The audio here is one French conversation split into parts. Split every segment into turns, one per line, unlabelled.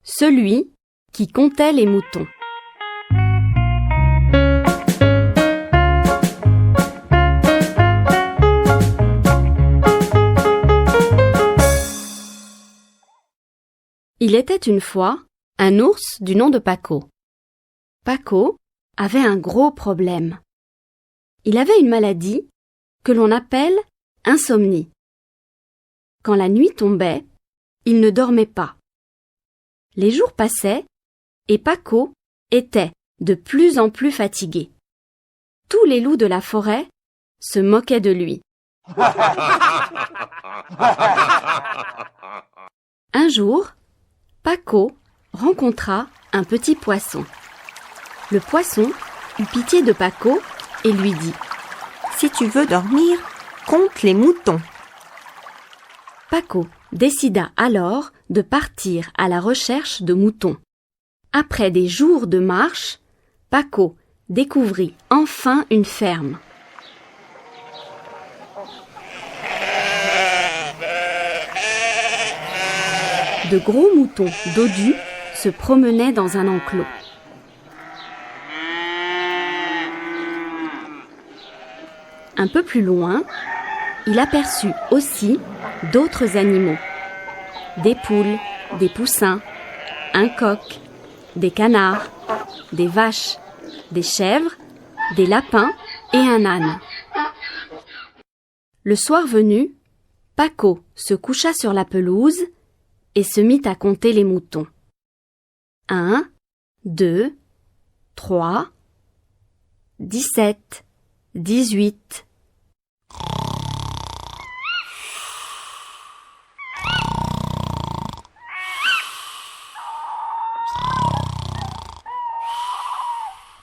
Celui qui comptait les moutons. Il était une fois un ours du nom de Paco. Paco avait un gros problème. Il avait une maladie que l'on appelle insomnie. Quand la nuit tombait, il ne dormait pas. Les jours passaient et Paco était de plus en plus fatigué. Tous les loups de la forêt se moquaient de lui. Un jour, Paco rencontra un petit poisson. Le poisson eut pitié de Paco et lui dit «
Si tu veux dormir, compte les moutons. »
Paco décida alors de partir à la recherche de moutons. Après des jours de marche, Paco découvrit enfin une ferme. De gros moutons dodus se promenaient dans un enclos. Un peu plus loin, il aperçut aussi d'autres animaux. Des poules, des poussins, un coq, des canards, des vaches, des chèvres, des lapins et un âne. Le soir venu, Paco se coucha sur la pelouse et se mit à compter les moutons. 1, 2, 3, 17, 18.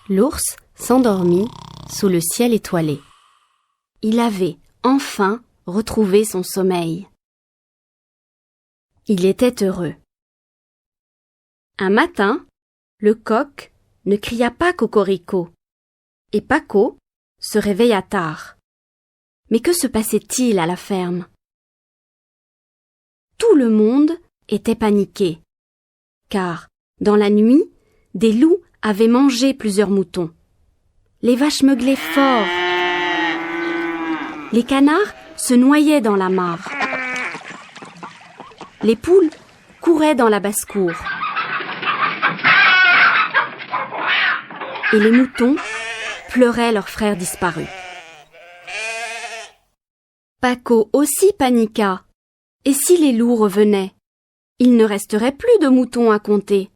L'ours s'endormit sous le ciel étoilé. Il avait enfin retrouvé son sommeil. Il était heureux. Un matin, le coq ne cria pas cocorico et Paco se réveilla tard. Mais que se passait-il à la ferme? Tout le monde était paniqué, car dans la nuit, des loups avaient mangé plusieurs moutons. Les vaches meuglaient fort. Les canards se noyaient dans la mare. Les poules couraient dans la basse-cour. Et les moutons pleuraient leurs frères disparus. Paco aussi paniqua. Et si les loups revenaient? Il ne resterait plus de moutons à compter.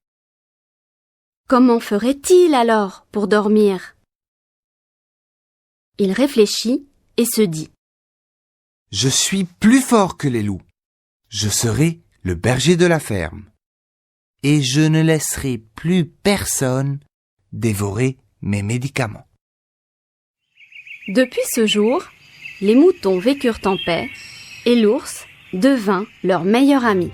Comment ferait-il alors pour dormir? Il réfléchit et se dit «
Je suis plus fort que les loups. Je serai le berger de la ferme. Et je ne laisserai plus personne dévorer mes médicaments. »
Depuis ce jour, les moutons vécurent en paix et l'ours devint leur meilleur ami.